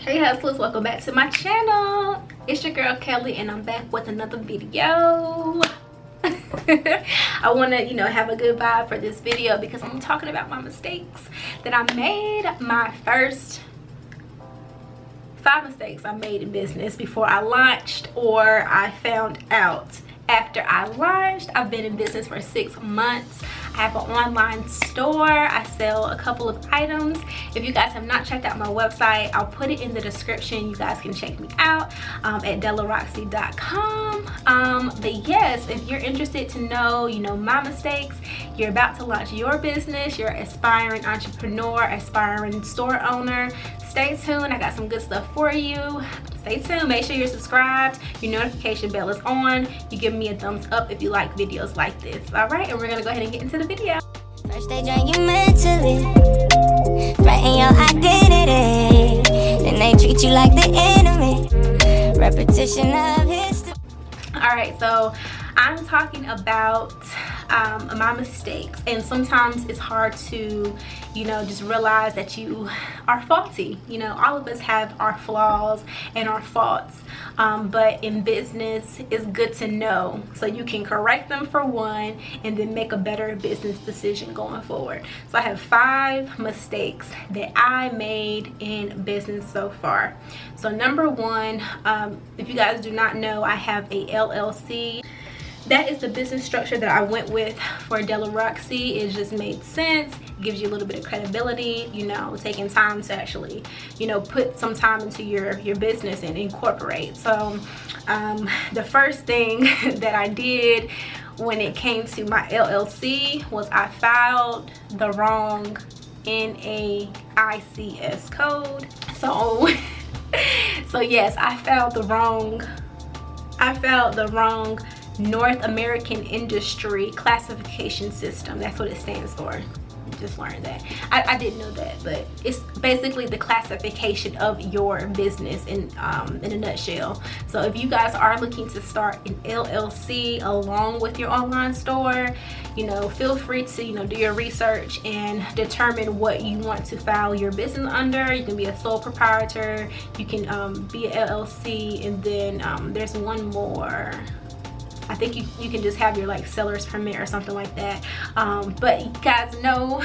Hey hustlers, welcome back to my channel. It's your girl Kelly and I'm back with another video. I want to have a good vibe for this video because I'm talking about my mistakes that I made. My first 5 mistakes I made in business before I launched, or I found out after I launched. I've been in business for 6 months. I have an online store. I sell a couple of items. If you guys have not checked out my website, I'll put it in the description. You guys can check me out at delaroxy.com. But yes, if you're interested to know, my mistakes, you're about to launch your business, you're an aspiring entrepreneur, aspiring store owner, stay tuned. I got some good stuff for you. Stay tuned. Make sure you're subscribed, your notification bell is on, you give me a thumbs up if you like videos like this. All right, and we're gonna go ahead and get into the video. First they drain you mentally, threaten your identity, then they treat you like the enemy. Repetition of history. All right, so I'm talking about my mistakes, and sometimes it's hard to just realize that you are faulty. All of us have our flaws and our faults, but in business it's good to know so you can correct them for one and then make a better business decision going forward. So I have 5 mistakes that I made in business so far. So number 1, if you guys do not know, I have a LLC. That is the business structure that I went with for Della Roxy. It just made sense. It gives you a little bit of credibility, taking time to actually, put some time into your business and incorporate. So the first thing that I did when it came to my LLC was I filed the wrong NAICS code. So yes, I filed the wrong North American Industry Classification System. That's what it stands for. Just learned that. I didn't know that, but it's basically the classification of your business in a nutshell. So if you guys are looking to start an LLC along with your online store, feel free to do your research and determine what you want to file your business under. You can be a sole proprietor, you can be an LLC, and then there's one more. I think you can just have your seller's permit or something like that. But you guys know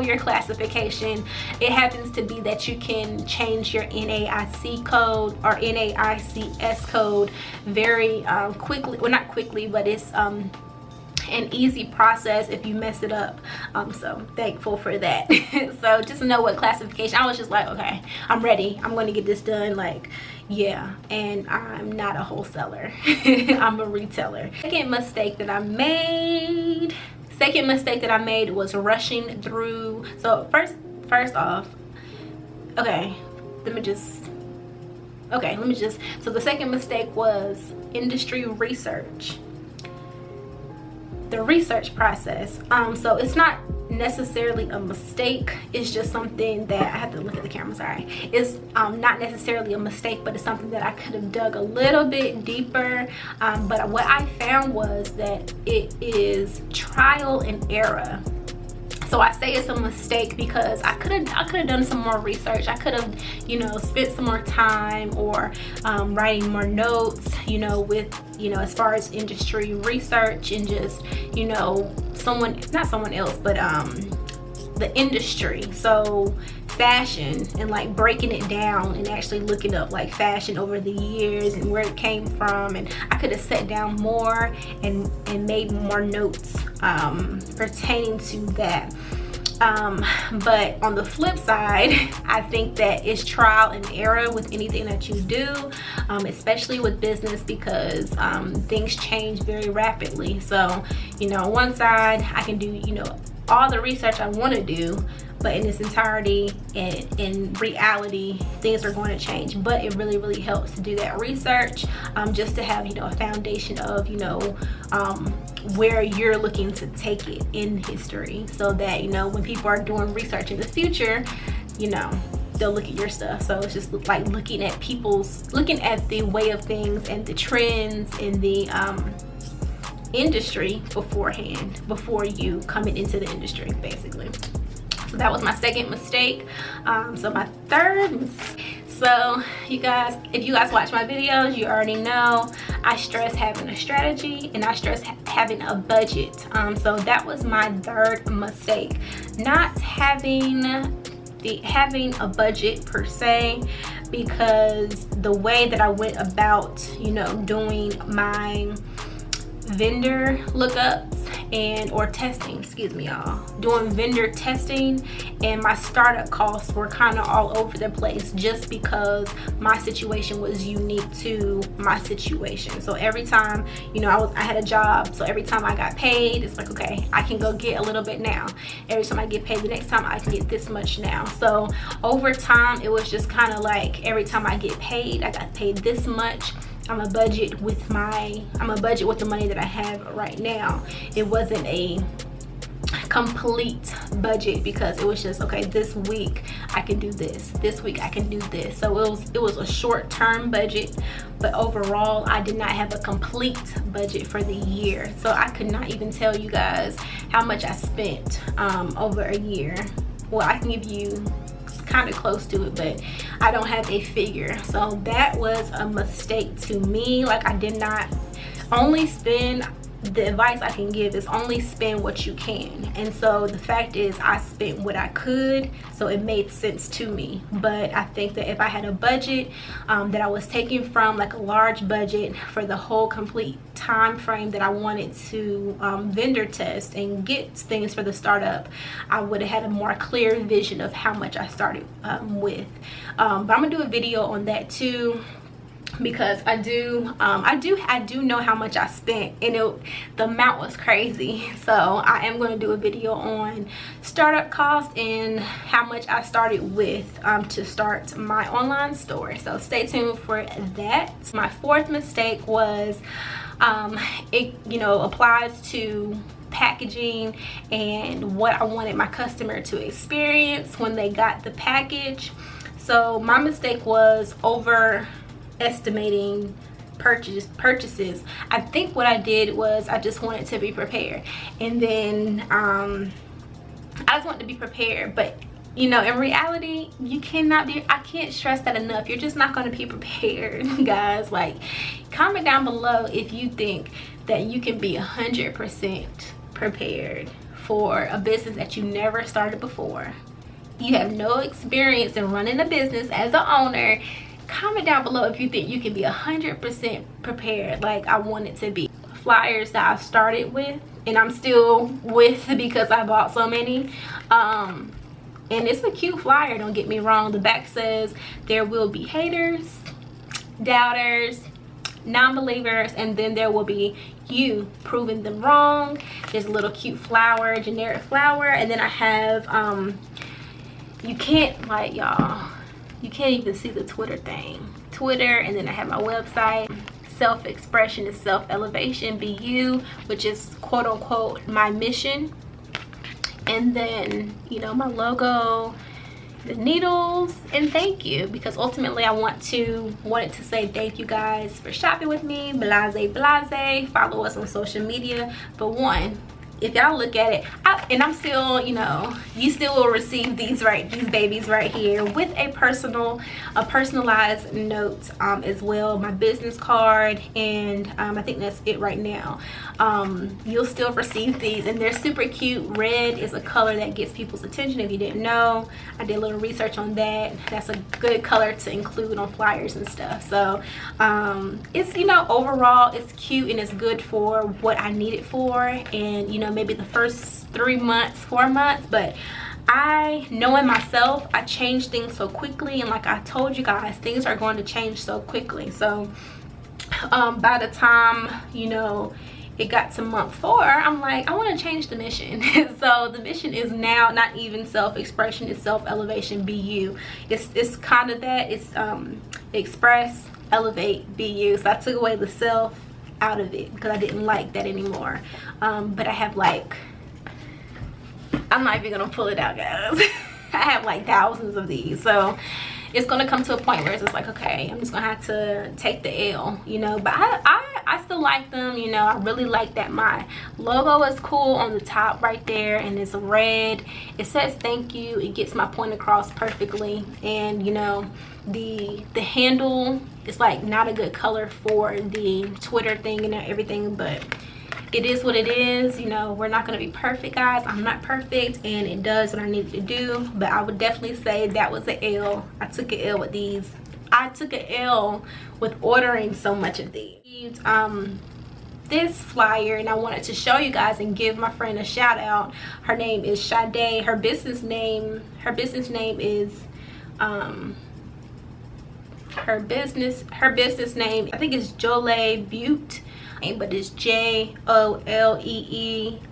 your classification. It happens to be that you can change your NAIC code or NAICS code very quickly. Well, not quickly, but it's an easy process if you mess it up. So thankful for that. So just know what classification. I was just like, okay, I'm ready. I'm going to get this done. Yeah, and I'm not a wholesaler. I'm a retailer. Second mistake that I made was rushing through. So first off, so the second mistake was industry research. The research process. So it's not necessarily a mistake, it's just something that I have to look at the camera, sorry. It's not necessarily a mistake, but it's something that I could have dug a little bit deeper. But what I found was that it is trial and error. So I say it's a mistake because I could have done some more research. I could have spent some more time or writing more notes with as far as industry research and just not someone else, but the industry. So fashion, and breaking it down and actually looking up fashion over the years and where it came from. And I could have sat down more and made more notes pertaining to that. But on the flip side, I think that it's trial and error with anything that you do, especially with business, because things change very rapidly. So on one side I can do all the research I want to do, but in its entirety and in reality things are going to change. But it really helps to do that research, just to have a foundation of where you're looking to take it in history, so that when people are doing research in the future, they'll look at your stuff. So it's just looking at the way of things and the trends in the industry beforehand, before you coming into the industry, basically. So that was my second mistake. So my third So you guys, if you guys watch my videos, you already know I stress having a strategy and I stress having a budget. So that was my third mistake, not having a budget per se, because the way that I went about, you know, doing my vendor lookups or testing, excuse me y'all, doing vendor testing, and my startup costs were kind of all over the place just because my situation was unique to my situation. So every time, you know, I had a job, so every time I got paid, it's like, okay, I can go get a little bit now. Every time I get paid the next time, I can get this much now. So over time, it was just kind of like every time I get paid, I got paid this much. I'm a budget with the money that I have right now. It wasn't a complete budget because it was just, okay, this week I can do this week I can do this. So it was a short-term budget, but overall I did not have a complete budget for the year. So I could not even tell you guys how much I spent over a year. Well, I can give you kind of close to it, but I don't have a figure. So that was a mistake to me. Like, I did not only spend, the advice I can give is only spend what you can. And so the fact is I spent what I could, so it made sense to me. But I think that if I had a budget that I was taking from, like a large budget for the whole complete time frame that I wanted to vendor test and get things for the startup, I would have had a more clear vision of how much I started with. But I'm gonna do a video on that too, because I do know how much I spent, and the amount was crazy. So I am going to do a video on startup costs and how much I started with to start my online store. So stay tuned for that. My fourth mistake was it, you know, applies to packaging and what I wanted my customer to experience when they got the package. So my mistake was overestimating purchases. I think what I did was I just wanted to be prepared, and then I just wanted to be prepared. But you know, in reality, you cannot be, I can't stress that enough. You're just not going to be prepared, guys. Like, comment down below if you think that you can be 100% prepared for a business that you never started before. You have no experience in running a business as an owner. Comment down below if you think you can be 100% prepared like I wanted to be. Flyers that I started with and I'm still with because I bought so many. And it's a cute flyer, don't get me wrong. The back says there will be haters, doubters, non-believers, and then there will be you proving them wrong. There's a little cute flower, generic flower, and then I have you can't, like, y'all, you can't even see the Twitter thing. Twitter, and then I have my website. Self-expression is self-elevation, be you, which is quote-unquote my mission. And then, you know, my logo, the needles, and thank you, because ultimately I wanted to say thank you guys for shopping with me. Blase. Follow us on social media. But one, if y'all look at it, and I'm still, you know, you still will receive these babies right here with a personalized note as well, my business card, and I think that's it right now. You'll still receive these, and they're super cute. Red is a color that gets people's attention. If you didn't know, I did a little research on that. That's a good color to include on flyers and stuff. So it's, you know, overall it's cute and it's good for what I need it for. And you know, maybe the first 3 months, 4 months, but knowing myself, I change things so quickly, and like I told you guys, things are going to change so quickly. So by the time, you know, it got to month 4, I'm like, I want to change the mission. So the mission is now not even self-expression, it's self-elevation, be you. It's kind of that. It's express, elevate, be you. So I took away the self out of it because I didn't like that anymore. But I have, like, I'm not even gonna pull it out, guys. I have like thousands of these. So it's gonna come to a point where it's just like, okay, I'm just gonna have to take the L, you know. But I still like them, you know. I really like that my logo is cool on the top right there, and it's red. It says thank you. It gets my point across perfectly. And you know, the handle is like not a good color for the Twitter thing and everything, but it is what it is. You know, we're not going to be perfect, guys. I'm not perfect, and it does what I needed to do. But I would definitely say that was an L. I took an L with these. I took an L with ordering so much of these. This flyer, and I wanted to show you guys and give my friend a shout out. Her name is Sade. Her business name is her business name, I think it's Jolie Butte, but it's Jolee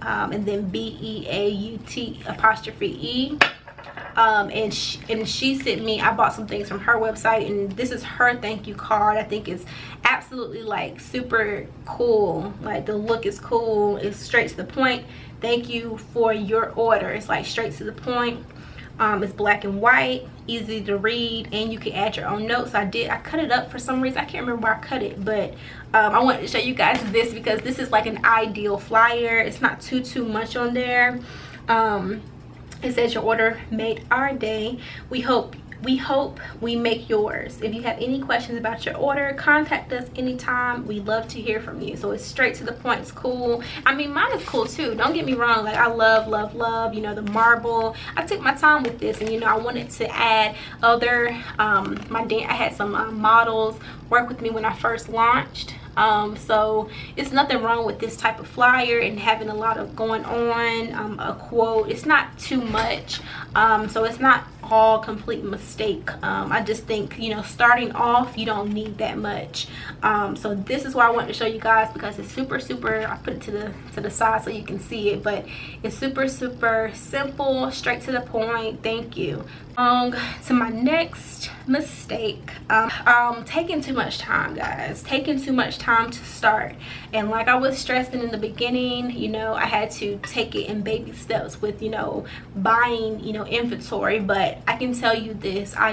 and then BEAUT''E. And she sent me, I bought some things from her website, and this is her thank you card. I think it's absolutely like super cool. Like the look is cool, it's straight to the point. Thank you for your order. It's like straight to the point. It's black and white, easy to read, and you can add your own notes. I cut it up for some reason. I can't remember where I cut it, but I wanted to show you guys this because this is like an ideal flyer. It's not too much on there. It says your order made our day. We hope we make yours. If you have any questions about your order, contact us anytime. We love to hear from you. So it's straight to the point. It's cool. I mean, mine is cool too, don't get me wrong. Like I love, you know, the marble. I took my time with this, and you know, I wanted to add other I had some models work with me when I first launched. So it's nothing wrong with this type of flyer and having a lot of going on. A quote, it's not too much, so it's not all complete mistake. I just think, you know, starting off, you don't need that much. So this is why I wanted to show you guys, because it's super I put it to the side so you can see it, but it's super simple, straight to the point. Thank you. To my next mistake, taking too much time, guys. Taking too much time to start. And like I was stressing in the beginning, you know, I had to take it in baby steps with, you know, buying, you know, inventory. But I can tell you this, I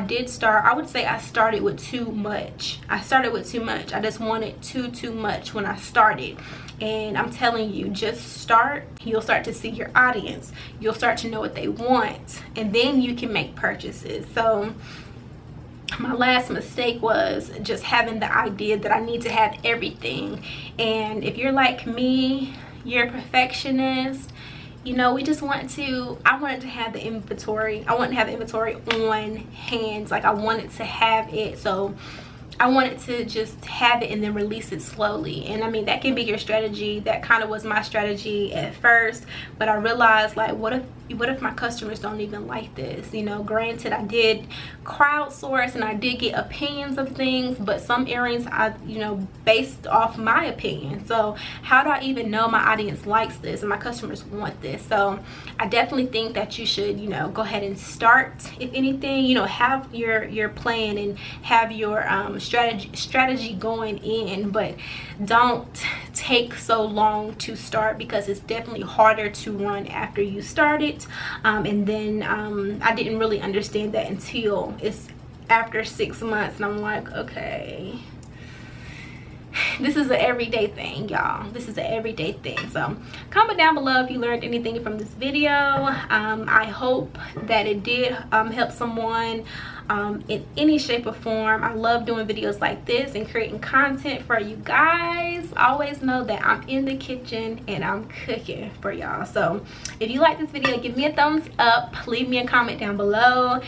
would say I started with too much. I just wanted too much when I started. And I'm telling you, just start. You'll start to see your audience. You'll start to know what they want, and then you can make purchases. So my last mistake was just having the idea that I need to have everything. And if you're like me, you're a perfectionist. You know, I wanted to have the inventory. I wanted to have the inventory on hand. Like I wanted to have it. So I wanted to just have it and then release it slowly. And I mean, that can be your strategy. That kind of was my strategy at first, but I realized, like, what if my customers don't even like this? You know, granted, I did crowdsource and I did get opinions of things, but some earrings I, you know, based off my opinion. So how do I even know my audience likes this and my customers want this? So I definitely think that you should, you know, go ahead and start. If anything, you know, have your plan and have your strategy going in, but don't take so long to start, because it's definitely harder to run after you start it. And then I didn't really understand that until it's after 6 months, and I'm like, okay, this is an everyday thing, y'all. This is an everyday thing. So comment down below if you learned anything from this video. I hope that it did help someone in any shape or form. I love doing videos like this and creating content for you guys. Always know that I'm in the kitchen and I'm cooking for y'all. So if you like this video, give me a thumbs up, leave me a comment down below,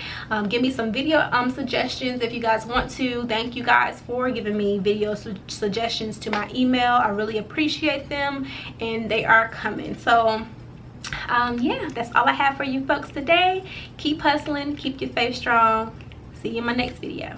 give me some video suggestions if you guys want to. Thank you guys for giving me video suggestions to my email. I really appreciate them, and they are coming. So yeah, that's all I have for you folks today. Keep hustling, keep your faith strong. See you in my next video.